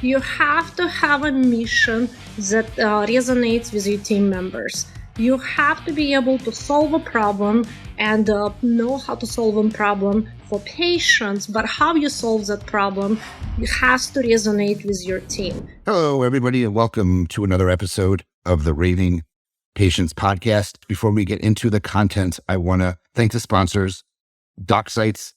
You have to have a mission that resonates with your team members. You have to be able to solve a problem and know how to solve a problem for patients, but how you solve that problem has to resonate with your team. Hello, everybody, and welcome to another episode of the Raving Patients Podcast. Before we get into the content, I want to thank the sponsors, DocSites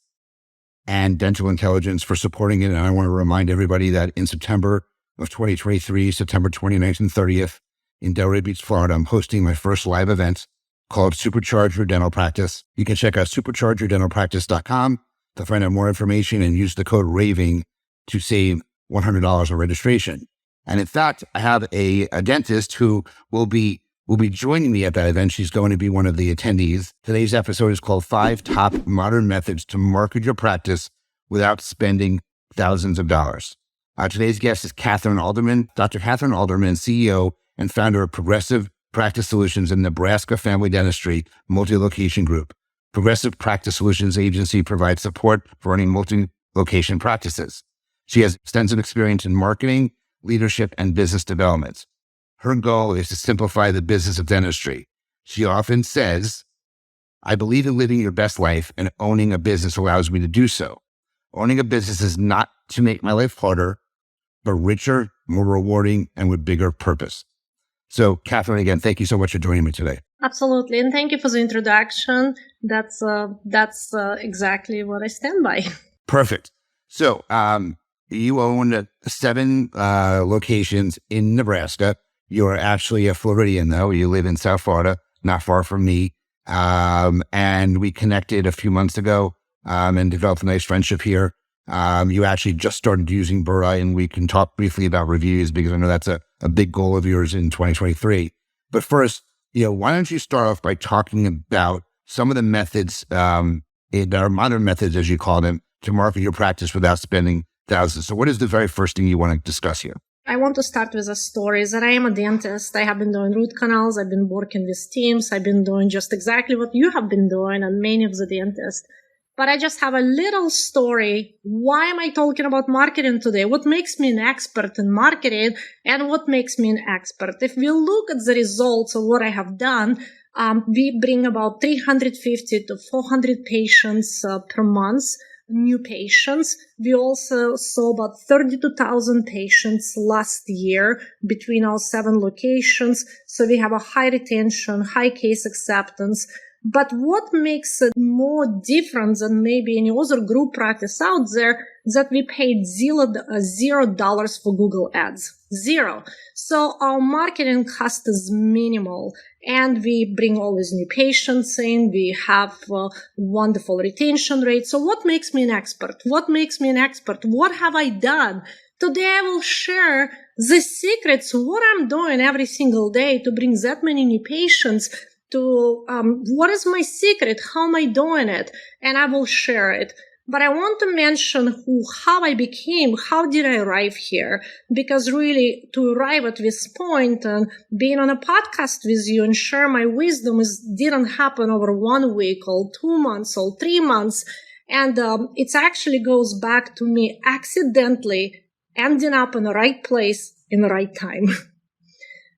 and Dental Intelligence, for supporting it. And I want to remind everybody that in September of 2023, September 29th and 30th, in Delray Beach, Florida, I'm hosting my first live event called Supercharge Your Dental Practice. You can check out superchargeyourdentalpractice.com to find out more information and use the code RAVING to save $100 on registration. And in fact, I have a dentist who will be joining me at that event. She's going to be one of the attendees. Today's episode is called 5 Top Modern Methods to Market Your Practice Without Spending Thousands of Dollars. Today's guest is Kathryn Alderman. Dr. Kathryn Alderman, CEO and founder of Progressive Practice Solutions and Nebraska Family Dentistry Multi-Location Group. Progressive Practice Solutions Agency provides support for running multi-location practices. She has extensive experience in marketing, leadership, and business development. Her goal is to simplify the business of dentistry. She often says, "I believe in living your best life, and owning a business allows me to do so. Owning a business is not to make my life harder, but richer, more rewarding, and with bigger purpose." So, Kathryn, again, thank you so much for joining me today. Absolutely. And thank you for the introduction. That's exactly what I stand by. Perfect. So, you own 7 locations in Nebraska. You're actually a Floridian, though. You live in South Florida, not far from me. And we connected a few months ago and developed a nice friendship here. You actually just started using BurI, and we can talk briefly about reviews because I know that's a big goal of yours in 2023. But first, why don't you start off by talking about some of the methods, our modern methods, as you call them, to market your practice without spending thousands. So what is the very first thing you want to discuss here? I want to start with a story that I am a dentist. I have been doing root canals. I've been working with teams. I've been doing just exactly what you have been doing and many of the dentists. But I just have a little story. Why am I talking about marketing today? What makes me an expert in marketing and what makes me an expert? If we look at the results of what I have done, we bring about 350 to 400 patients per month. New patients. We also saw about 32,000 patients last year between our 7 locations. So we have a high retention, high case acceptance. But what makes it more different than maybe any other group practice out there that we paid $0 for Google ads. 0. So our marketing cost is minimal. And we bring always new patients in. We have wonderful retention rates. So what makes me an expert? What makes me an expert? What have I done? Today I will share the secrets, what I'm doing every single day to bring that many new patients to what is my secret? How am I doing it? And I will share it. But I want to mention how I became, how did I arrive here? Because really, to arrive at this point and being on a podcast with you and share my wisdom didn't happen over 1 week or 2 months or 3 months. And it actually goes back to me accidentally ending up in the right place in the right time.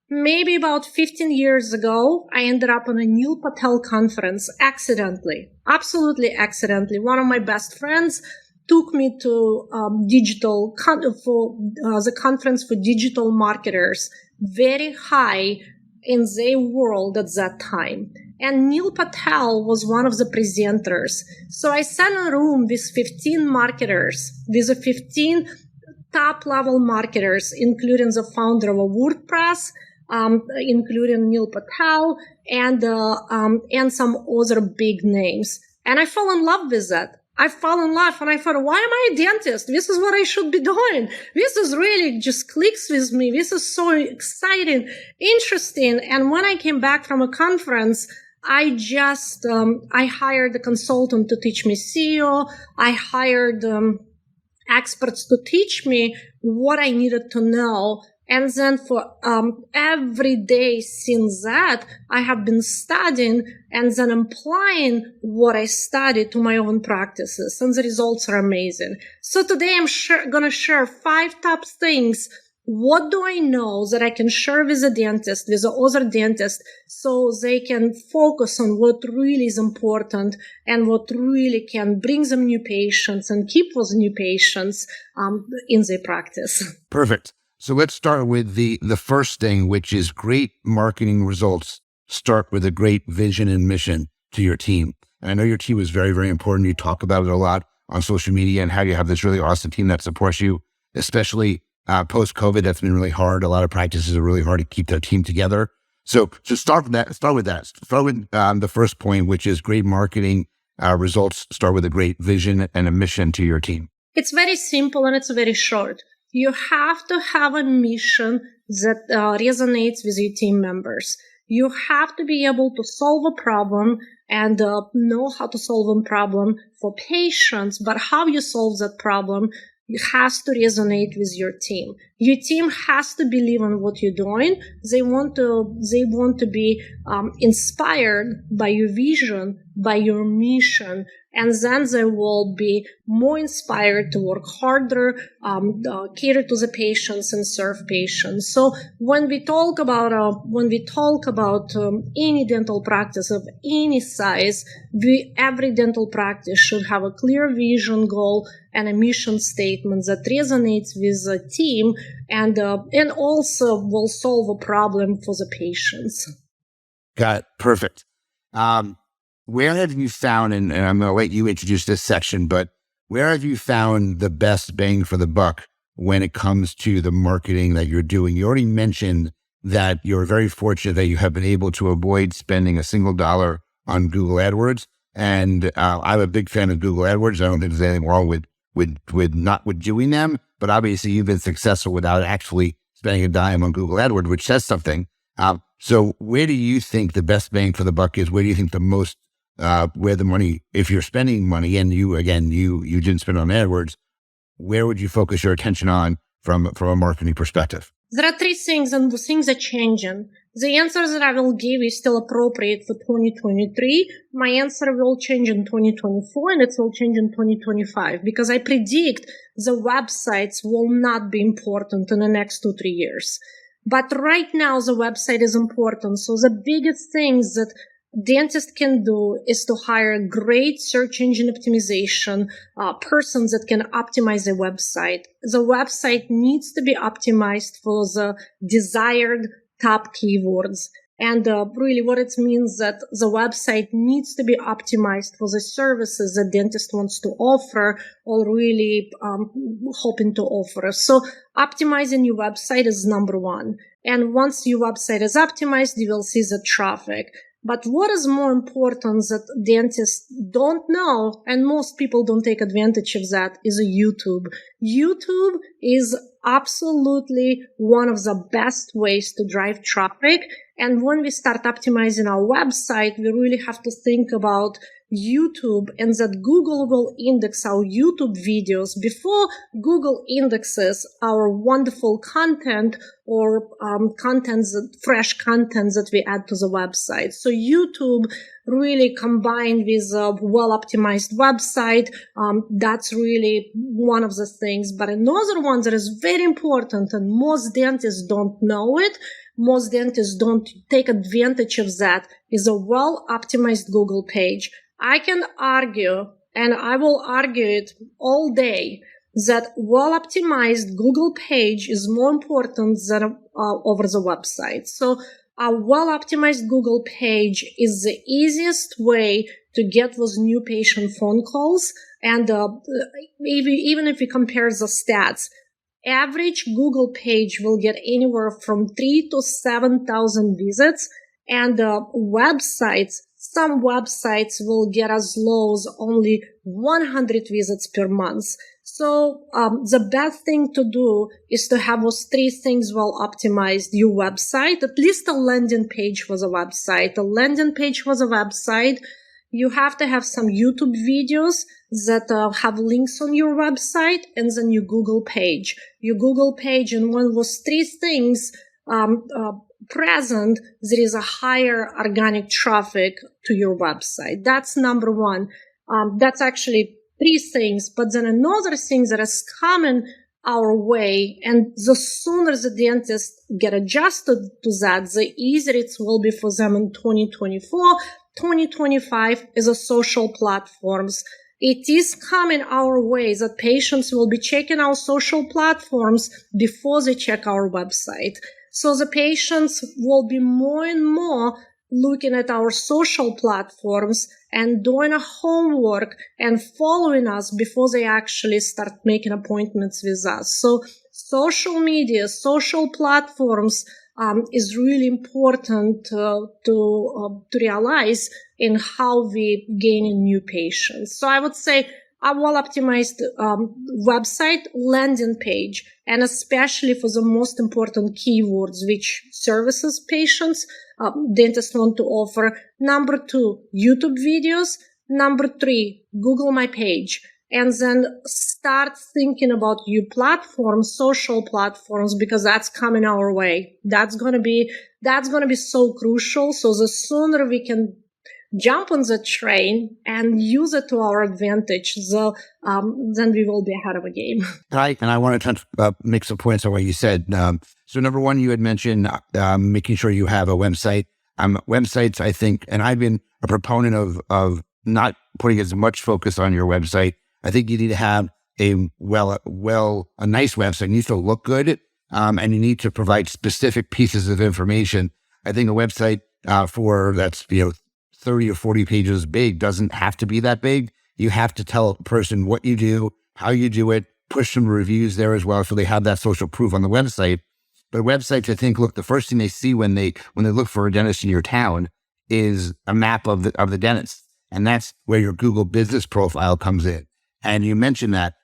Maybe about 15 years ago, I ended up on a Neil Patel conference accidentally, absolutely accidentally. One of my best friends took me to the conference for digital marketers, very high in their world at that time. And Neil Patel was one of the presenters. So I sat in a room with 15 marketers, with the 15 top-level marketers, including the founder of WordPress, including Neil Patel and some other big names. And I fell in love with that. I fell in love and I thought, why am I a dentist? This is what I should be doing. This is really just clicks with me. This is so exciting, interesting. And when I came back from a conference, I hired a consultant to teach me SEO. I hired experts to teach me what I needed to know. And then for every day since that, I have been studying and then applying what I studied to my own practices. And the results are amazing. So today I'm going to share 5 top things. What do I know that I can share with a dentist, with the other dentist, so they can focus on what really is important and what really can bring them new patients and keep those new patients in their practice. Perfect. So let's start with the first thing, which is great marketing results start with a great vision and mission to your team. And I know your team is very, very important. You talk about it a lot on social media and how you have this really awesome team that supports you, especially post-COVID. That's been really hard. A lot of practices are really hard to keep their team together. So start with that. Start with the first point, which is great marketing results start with a great vision and a mission to your team. It's very simple and it's very short. You have to have a mission that resonates with your team members. You have to be able to solve a problem and know how to solve a problem for patients, but how you solve that problem has to resonate with your team. Your team has to believe in what you're doing. They want to be inspired by your vision, by your mission, and then they will be more inspired to work harder, cater to the patients and serve patients. So when we talk about any dental practice of any size, every dental practice should have a clear vision, goal, and a mission statement that resonates with the team and also will solve a problem for the patients. Got it. Perfect. Where have you found, and I'm going to let you introduce this section, but where have you found the best bang for the buck when it comes to the marketing that you're doing? You already mentioned that you're very fortunate that you have been able to avoid spending a single dollar on Google AdWords. And I'm a big fan of Google AdWords. I don't think there's anything wrong with doing them, but obviously you've been successful without actually spending a dime on Google AdWords, which says something. So where do you think the best bang for the buck is? Where do you think the most, where the money, if you're spending money and you didn't spend on AdWords, where would you focus your attention on from a marketing perspective? There are 3 things and the things are changing. The answer that I will give is still appropriate for 2023. My answer will change in 2024 and it will change in 2025 because I predict the websites will not be important in the next 2-3 years. But right now the website is important. So the biggest things that dentists can do is to hire great search engine optimization persons that can optimize the website. The website needs to be optimized for the desired top keywords. And really what it means that the website needs to be optimized for the services that dentist wants to offer or really hoping to offer. So optimizing your website is number 1. And once your website is optimized, you will see the traffic. But what is more important that dentists don't know, and most people don't take advantage of that, is YouTube. YouTube is absolutely one of the best ways to drive traffic. And when we start optimizing our website, we really have to think about YouTube and that Google will index our YouTube videos before Google indexes our wonderful content or fresh content that we add to the website. So YouTube really combined with a well-optimized website, that's really one of the things. But another one that is very important and most dentists don't know it, most dentists don't take advantage of that, is a well-optimized Google page. I can argue, and I will argue it all day, that well-optimized Google page is more important than over the website. So a well-optimized Google page is the easiest way to get those new patient phone calls. And even if we compare the stats, average Google page will get anywhere from 3,000 to 7,000 visits, and websites, some websites will get as low as only 100 visits per month. So the best thing to do is to have those 3 things well optimized. Your website, at least a landing page was a website. A landing page was a website. you have to have some YouTube videos that have links on your website, and then your Google page. Your Google page, and when those three things present, there is a higher organic traffic to your website. That's number one. That's actually three things. But then another thing that is coming our way, and the sooner the dentists get adjusted to that, the easier it will be for them in 2024. 2025 is a social platforms. It is coming our way that patients will be checking our social platforms before they check our website. So the patients will be more and more looking at our social platforms and doing a homework and following us before they actually start making appointments with us. So social media, social platforms is really important to realize in how we gain new patients. So I would say a well-optimized website, landing page, and especially for the most important keywords, which services patients, dentists want to offer. Number 2, YouTube videos. Number 3, Google My Page. And then start thinking about your platforms, social platforms, because that's coming our way. That's going to be so crucial. So the sooner we can jump on the train and use it to our advantage, then we will be ahead of the game. Right. And I want to make some points on what you said. So number one, you had mentioned making sure you have a website. Websites, I think, and I've been a proponent of not putting as much focus on your website. I think you need to have a nice website. It needs to look good, and you need to provide specific pieces of information. I think a website that's 30 or 40 pages big doesn't have to be that big. You have to tell a person what you do, how you do it, push some reviews there as well, so they have that social proof on the website. But websites, I think, look, the first thing they see when they look for a dentist in your town is a map of the dentist, and that's where your Google business profile comes in. And you mentioned that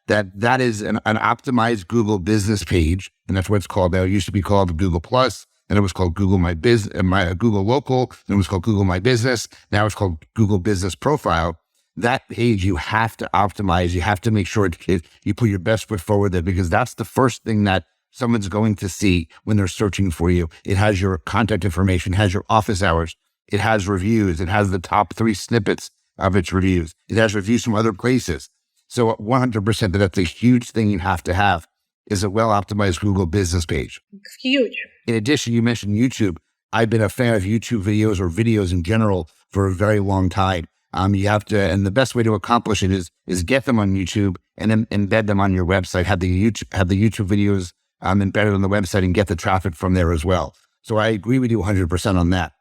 is an optimized Google business page, and that's what it's called now. It used to be called Google Plus, and it was called Google My Business, Google Local, and it was called Google My Business. Now it's called Google Business Profile. That page you have to optimize. You have to make sure you put your best foot forward there, because that's the first thing that someone's going to see when they're searching for you. It has your contact information, it has your office hours, it has reviews, it has the top 3 snippets of its reviews. It has reviews from other places. So 100% that's a huge thing you have to have, is a well-optimized Google business page. It's huge. In addition, you mentioned YouTube. I've been a fan of YouTube videos, or videos in general, for a very long time. You have to, and the best way to accomplish it is get them on YouTube and then embed them on your website. Have the YouTube videos embedded on the website and get the traffic from there as well. So I agree with you 100% on that.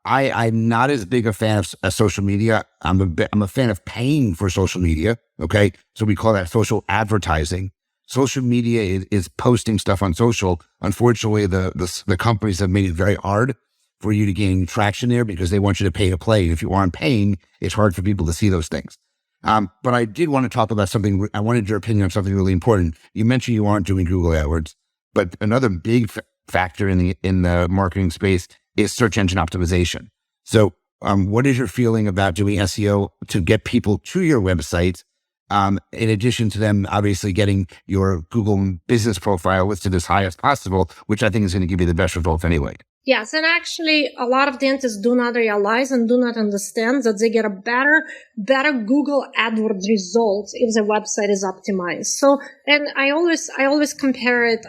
I'm not as big a fan of social media. I'm a fan of paying for social media. Okay. So we call that social advertising. Social media is posting stuff on social. Unfortunately, the companies have made it very hard for you to gain traction there, because they want you to pay to play. If you aren't paying, it's hard for people to see those things. But I did want to talk about something. I wanted your opinion on something really important. You mentioned you aren't doing Google AdWords, but another big factor in the marketing space is search engine optimization. So, what is your feeling about doing SEO to get people to your website? In addition to them obviously getting your Google business profile listed as high as possible, which I think is going to give you the best results anyway. Yes, and actually a lot of dentists do not realize and do not understand that they get a better Google AdWords results if the website is optimized. So, and I always compare it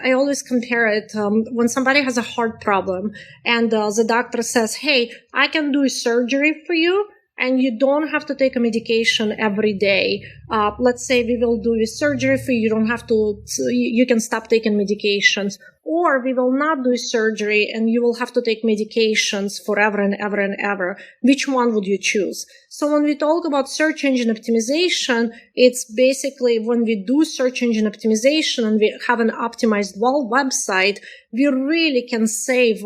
when somebody has a heart problem and the doctor says, hey, I can do surgery for you, and you don't have to take a medication every day. Let's say we will do a surgery for you. You don't have to, you can stop taking medications. Or we will not do surgery and you will have to take medications forever and ever and ever. Which one would you choose? So when we talk about search engine optimization, it's basically when we do search engine optimization and we have an optimized website, we really can save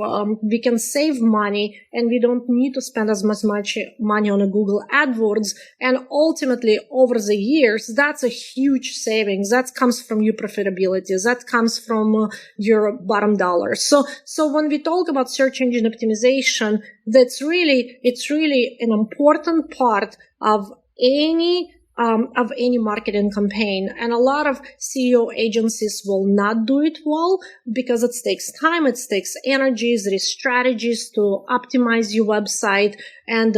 money, and we don't need to spend as much money on a Google AdWords. And ultimately, over the years, that's a huge savings. That comes from your profitability. That comes from your bottom dollar. So when we talk about search engine optimization, it's really an important part of any marketing campaign. And a lot of CEO agencies will not do it well because it takes time, it takes energy, there is strategies to optimize your website. And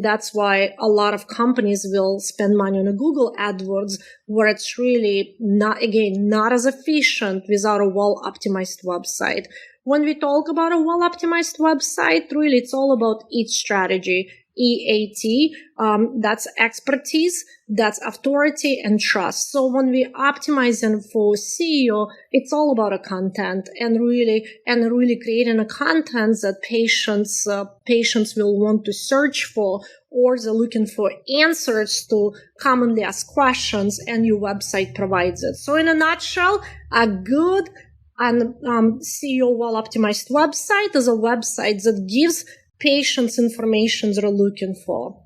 that's why a lot of companies will spend money on a Google AdWords, where it's really not as efficient without a well-optimized website. When we talk about a well-optimized website, really it's all about each strategy. EAT, that's expertise, that's authority and trust. So when we optimizing for SEO, it's all about a content and really creating a content that patients will want to search for, or they're looking for answers to commonly asked questions, and your website provides it. So in a nutshell, a good and SEO well-optimized website is a website that gives patients information they're looking for.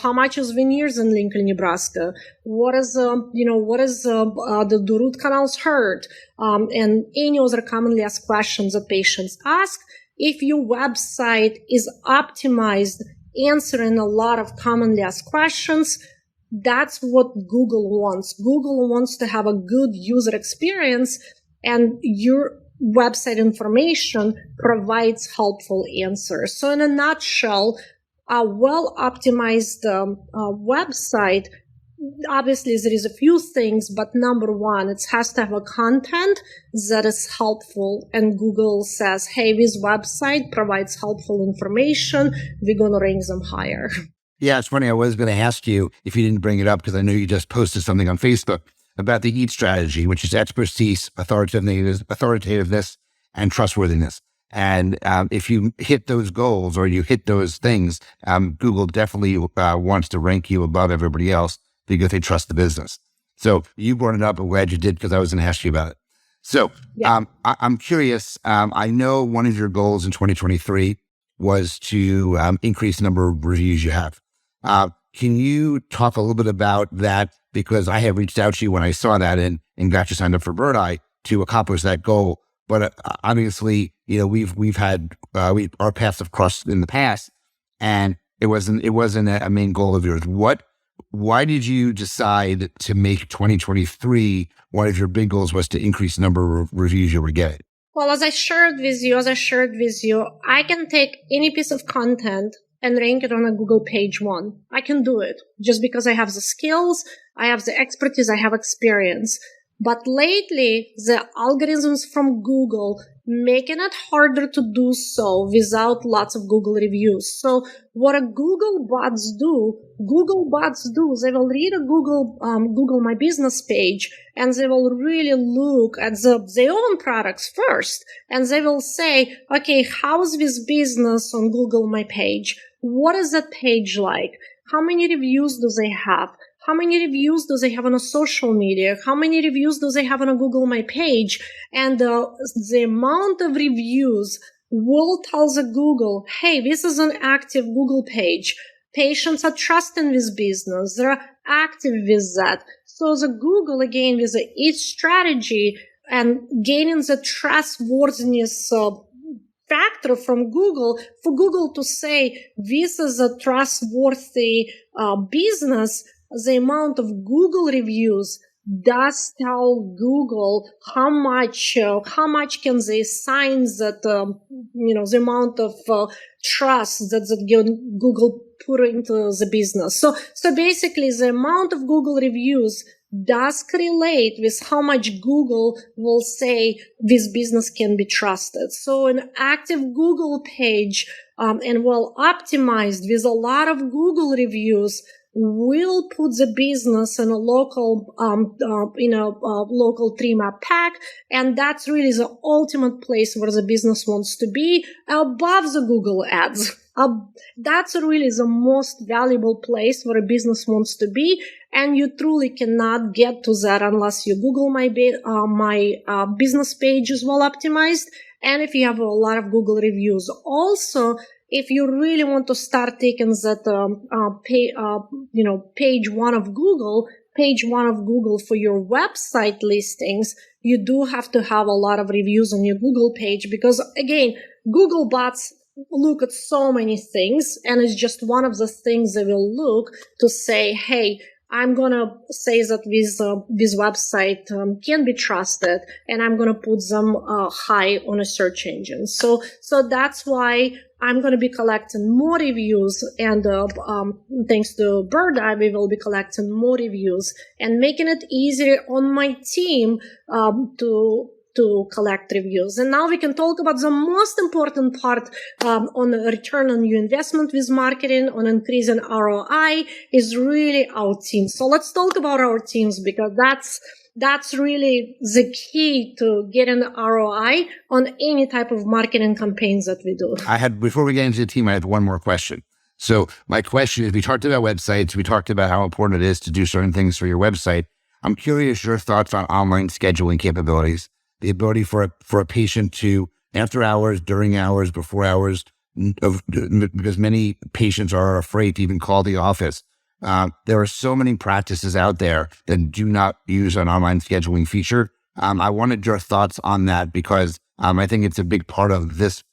How much is veneers in Lincoln, Nebraska? What is the root canals hurt? And any other commonly asked questions that patients ask. If your website is optimized, answering a lot of commonly asked questions, that's what Google wants. Google wants to have a good user experience, and your website information provides helpful answers. So in a nutshell, a well-optimized website, obviously there is a few things, but number one, it has to have a content that is helpful, and Google says, hey, this website provides helpful information, we're going to rank them higher. Yeah, it's funny. I was going to ask you if you didn't bring it up, because I know you just posted something on Facebook about the EAT strategy, which is expertise, authoritativeness, and trustworthiness. And if you hit those goals, or you hit those things, Google definitely wants to rank you above everybody else because they trust the business. So you brought it up. I'm glad you did, because I was going to ask you about it. So yeah. I'm curious. I know one of your goals in 2023 was to increase the number of reviews you have. Can you talk a little bit about that? Because I have reached out to you when I saw that and got you signed up for Bird Eye to accomplish that goal. But obviously, we've had our paths have crossed in the past, and it wasn't a main goal of yours. Why did you decide to make 2023 one of your big goals was to increase the number of reviews you were getting? Well, as I shared with you, I can take any piece of content and rank it on a Google page 1. I can do it just because I have the skills, I have the expertise, I have experience. But lately, the algorithms from Google making it harder to do so without lots of Google reviews. So what a Google bots do, they will read a Google My Business page, and they will really look at their own products first. And they will say, okay, how's this business on Google My page? What is that page like? How many reviews do they have? How many reviews do they have on a social media? How many reviews do they have on a Google My page? And the amount of reviews will tell the Google, hey, this is an active Google page. Patients are trusting this business. They're active with that. So the Google, again, with each strategy and gaining the trustworthiness factor from Google, for Google to say this is a trustworthy business, the amount of Google reviews does tell Google how much can they assign that the amount of trust that Google put into the business. So basically, the amount of Google reviews does correlate with how much Google will say this business can be trusted. So an active Google page and well optimized with a lot of Google reviews will put the business in a local local 3-map pack, and that's really the ultimate place where the business wants to be, above the Google ads. That's really the most valuable place where a business wants to be, and you truly cannot get to that unless you Google My business page is well optimized, and if you have a lot of Google reviews. Also, if you really want to start taking that page 1 of Google for your website listings, you do have to have a lot of reviews on your Google page, because again, Google bots look at so many things, and it's just one of the things they will look to say, hey, I'm going to say that this website can be trusted, and I'm going to put them high on a search engine. So that's why I'm going to be collecting more reviews, and thanks to Bird Eye, we will be collecting more reviews and making it easier on my team to collect reviews. And now we can talk about the most important part on the return on your investment with marketing, on increasing ROI, is really our team. So let's talk about our teams, because that's really the key to getting ROI on any type of marketing campaigns that we do. Before we get into the team, I had one more question. So my question is, we talked about websites. We talked about how important it is to do certain things for your website. I'm curious your thoughts on online scheduling capabilities. The ability for a patient to, after hours, during hours, before hours, because many patients are afraid to even call the office. There are so many practices out there that do not use an online scheduling feature. I wanted your thoughts on that, because I think it's a big part of this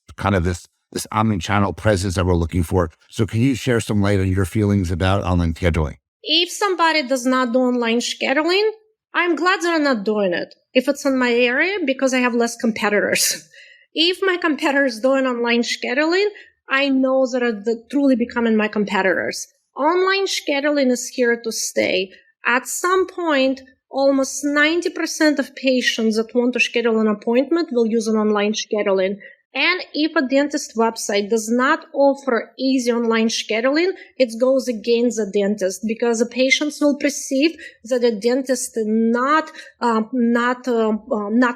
omni-channel presence that we're looking for. So can you share some light on your feelings about online scheduling? If somebody does not do online scheduling, I'm glad they're not doing it. If it's in my area, because I have less competitors. If my competitors doing online scheduling, I know that are truly becoming my competitors. Online scheduling is here to stay. At some point, almost 90% of patients that want to schedule an appointment will use an online scheduling. And if a dentist website does not offer easy online scheduling, it goes against the dentist, because the patients will perceive that the dentist is not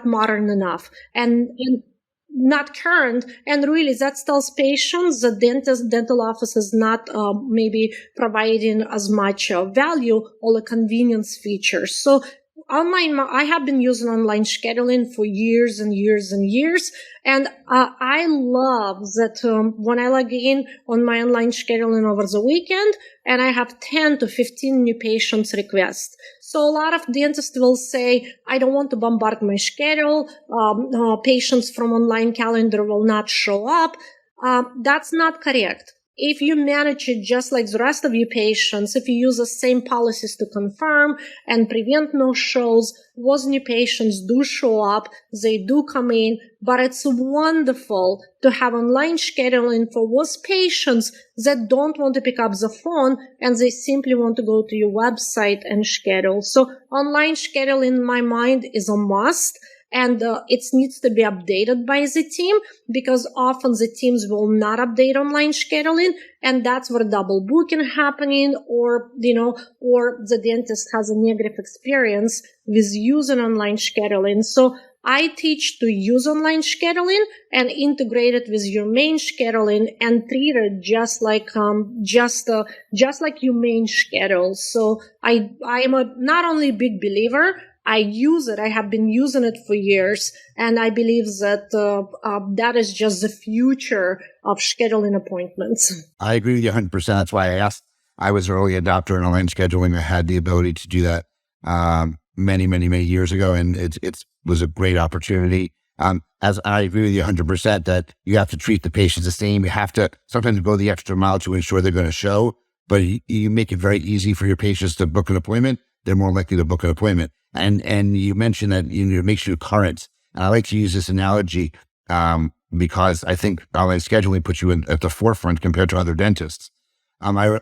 modern enough and not current. And really, that tells patients the dental office is not maybe providing as much value or the convenience features. So I have been using online scheduling for years and years and years. And I love that when I log in on my online scheduling over the weekend, and I have 10 to 15 new patients requests. So a lot of dentists will say, I don't want to bombard my schedule. Patients from online calendar will not show up. That's not correct. If you manage it just like the rest of your patients, if you use the same policies to confirm and prevent no-shows, those new patients do show up, they do come in, but it's wonderful to have online scheduling for those patients that don't want to pick up the phone and they simply want to go to your website and schedule. So online scheduling, in my mind, is a must. And it needs to be updated by the team, because often the teams will not update online scheduling, and that's where double booking happening, or the dentist has a negative experience with using online scheduling. So I teach to use online scheduling and integrate it with your main scheduling and treat it just like your main schedule. So I am not only a big believer, I use it. I have been using it for years, and I believe that that is just the future of scheduling appointments. I agree with you 100%. That's why I asked. I was an early adopter in online scheduling. I had the ability to do that many, many, many years ago, and it was a great opportunity. As I agree with you 100% that you have to treat the patients the same. You have to sometimes go the extra mile to ensure they're going to show, but you make it very easy for your patients to book an appointment. They're more likely to book an appointment. And you mentioned that it makes you current. And I like to use this analogy because I think online scheduling puts you at the forefront compared to other dentists. I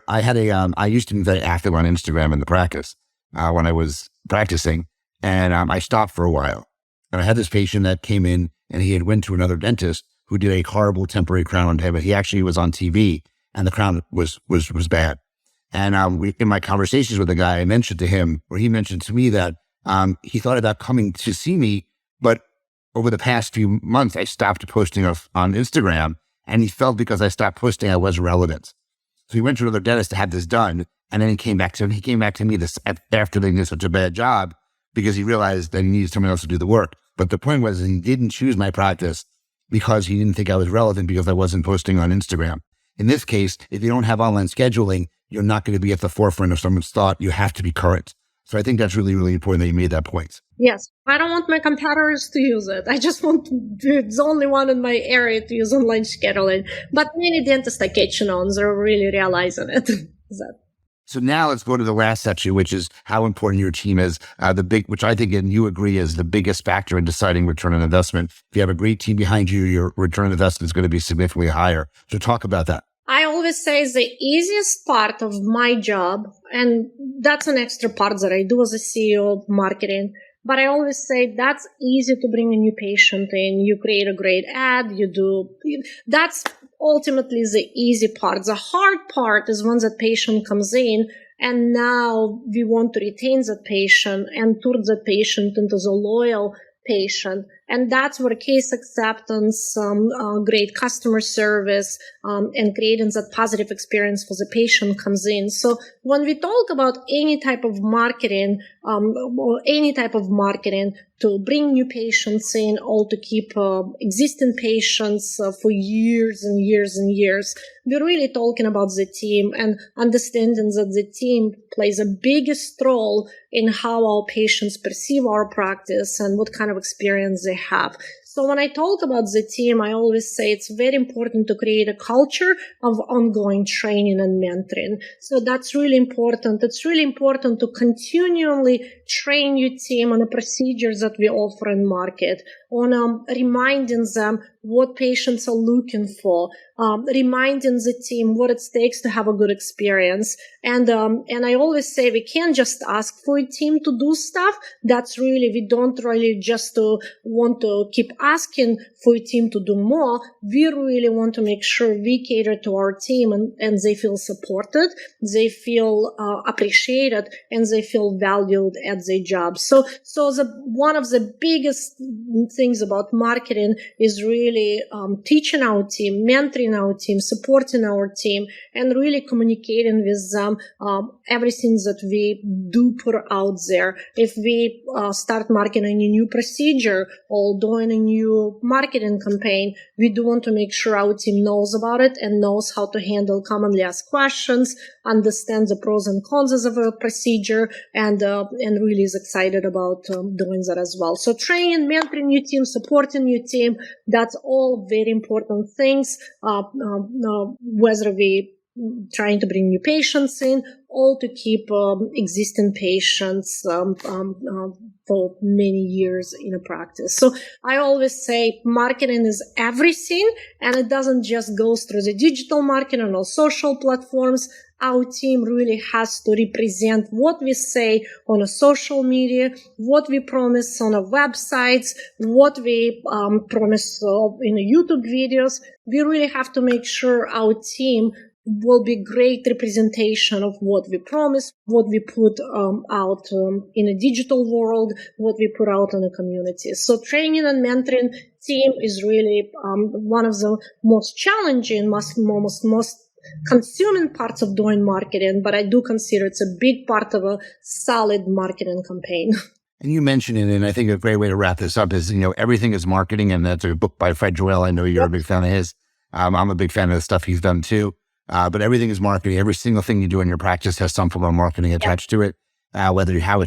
used to be very active on Instagram in the practice when I was practicing, and I stopped for a while. And I had this patient that came in, and he had went to another dentist who did a horrible temporary crown on him. He actually was on TV, and the crown was bad. And in my conversations with the guy, I mentioned to him, or he mentioned to me that he thought about coming to see me, but over the past few months, I stopped posting on Instagram, and he felt because I stopped posting, I wasn't relevant. So he went to another dentist to have this done, and then he came back to me after they did such a bad job, because he realized that he needed someone else to do the work. But the point was, he didn't choose my practice because he didn't think I was relevant because I wasn't posting on Instagram. In this case, if you don't have online scheduling, you're not going to be at the forefront of someone's thought. You have to be current. So I think that's really, really important that you made that point. Yes. I don't want my competitors to use it. I just want the only one in my area to use online scheduling. But many dentists I catching on, they're really realizing it. So now let's go to the last section, which is how important your team is. Which I think, and you agree, is the biggest factor in deciding return on investment. If you have a great team behind you, your return on investment is going to be significantly higher. So talk about that. I always say the easiest part of my job, and that's an extra part that I do as a CEO of marketing, but I always say that's easy to bring a new patient in. You create a great ad, that's ultimately the easy part. The hard part is when that patient comes in and now we want to retain that patient and turn that patient into the loyal patient. And that's where case acceptance, great customer service, and creating that positive experience for the patient comes in. So when we talk about any type of marketing, to bring new patients in or to keep existing patients for years and years and years, we're really talking about the team and understanding that the team plays a biggest role in how our patients perceive our practice and what kind of experience they have. So when I talk about the team, I always say it's very important to create a culture of ongoing training and mentoring. So that's really important. It's really important to continually train your team on the procedures that we offer in market, on reminding them what patients are looking for, reminding the team what it takes to have a good experience. And I always say we can't just ask for a team to do stuff. We don't really just want to keep asking for a team to do more. We really want to make sure we cater to our team and they feel supported, they feel appreciated, and they feel valued at their job. So one of the biggest things about marketing is really teaching our team, mentoring our team, supporting our team, and really communicating with them everything that we do put out there. If we start marketing a new procedure or doing a new marketing campaign, we do want to make sure our team knows about it and knows how to handle commonly asked questions, understand the pros and cons of a procedure, and really is excited about doing that as well. So training, mentoring your team, supporting your team, that's all very important things, whether we trying to bring new patients in or to keep existing patients for many years in a practice. So I always say marketing is everything, and it doesn't just go through the digital marketing or social platforms. Our team really has to represent what we say on a social media, what we promise on our websites, what we promise in YouTube videos. We really have to make sure our team will be great representation of what we promise, what we put out in a digital world, what we put out in the community. So training and mentoring team is really one of the most challenging, most consuming parts of doing marketing, but I do consider it's a big part of a solid marketing campaign. And you mentioned it, and I think a great way to wrap this up is, everything is marketing, and that's a book by Fred Joel. I know you're a big fan of his. I'm a big fan of the stuff he's done too. But everything is marketing. Every single thing you do in your practice has some form of marketing attached to it. Whether it's how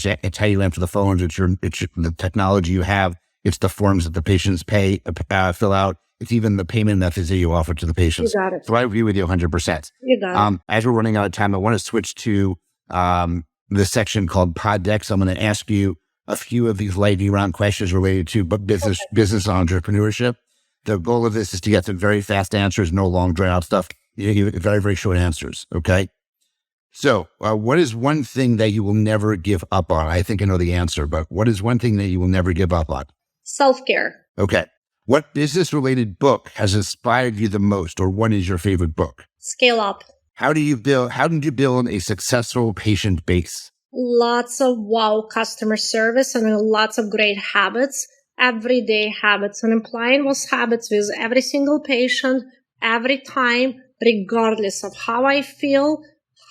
you answer the phones, it's the technology you have, it's the forms that the patients fill out. It's even the payment methods that you offer to the patients. You got it. So I agree with you 100%. You got it. As we're running out of time, I want to switch to the section called Pod Decks. I'm going to ask you a few of these lightning round questions related to business entrepreneurship. The goal of this is to get some very fast answers, no long drawn out stuff. You very, very short answers. Okay. So what is one thing that you will never give up on? I think I know the answer, but what is one thing that you will never give up on? Self-care. Okay. What business-related book has inspired you the most, or what is your favorite book? Scale Up. How did you build a successful patient base? Lots of wow customer service and lots of great habits, everyday habits, and applying those habits with every single patient, every time, regardless of how I feel,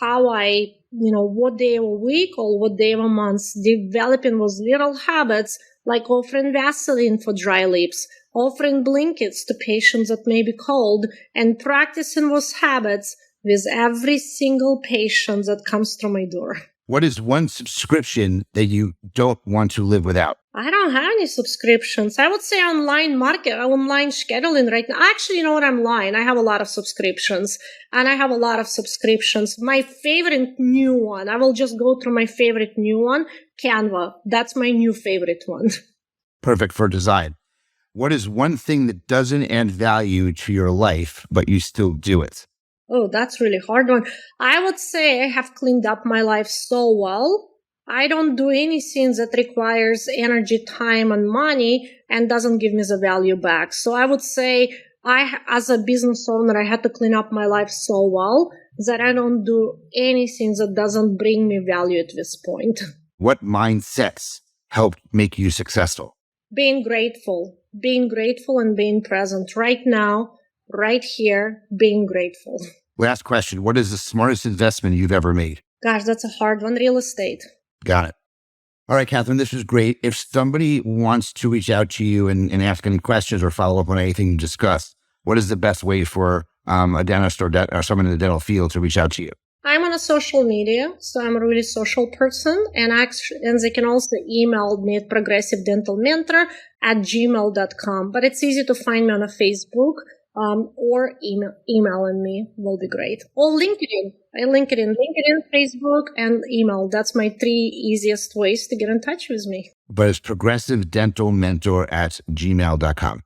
what day of a week or what day of a month, developing those little habits like offering Vaseline for dry lips, offering blankets to patients that may be cold, and practicing those habits with every single patient that comes through my door. What is one subscription that you don't want to live without? I don't have any subscriptions. I would say online scheduling right now. Actually, you know what? I'm lying. I have a lot of subscriptions. My favorite new one, I will just go through my favorite new one, Canva. That's my new favorite one. Perfect for design. What is one thing that doesn't add value to your life, but you still do it? Oh, that's really hard one. I would say I have cleaned up my life so well. I don't do anything that requires energy, time, and money and doesn't give me the value back. So I would say as a business owner, I had to clean up my life so well that I don't do anything that doesn't bring me value at this point. What mindsets helped make you successful? Being grateful and being present right now, right here, being grateful. Last question. What is the smartest investment you've ever made? Gosh, that's a hard one. Real estate. Got it. All right, Kathryn, this was great. If somebody wants to reach out to you and ask any questions or follow up on anything you discussed, what is the best way for a dentist or someone in the dental field to reach out to you? I'm on a social media, so I'm a really social person. And they can also email me at progressivedentalmentor@gmail.com. But it's easy to find me on a Facebook or emailing me will be great. Or LinkedIn. LinkedIn, Facebook, and email. That's my 3 easiest ways to get in touch with me. But it's progressivedentalmentor@gmail.com.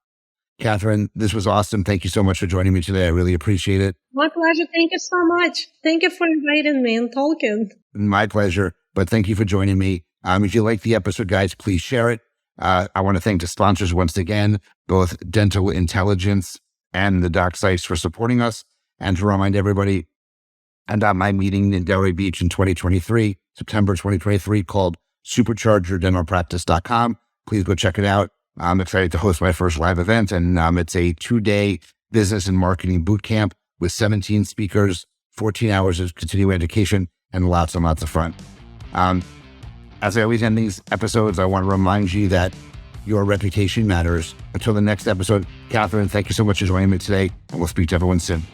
Kathryn, this was awesome. Thank you so much for joining me today. I really appreciate it. My pleasure. Thank you so much. Thank you for inviting me and talking. My pleasure. But thank you for joining me. If you like the episode, guys, please share it. I want to thank the sponsors once again, both Dental Intelligence and the Doc Sites for supporting us. And to remind everybody, and my meeting in Delray Beach in September 2023, called superchargeyourdentalpractice.com. Please go check it out. I'm excited to host my first live event, and it's a 2-day business and marketing boot camp with 17 speakers, 14 hours of continuing education, and lots and lots of fun. As I always end these episodes, I want to remind you that your reputation matters. Until the next episode, Kathryn, thank you so much for joining me today, and we'll speak to everyone soon.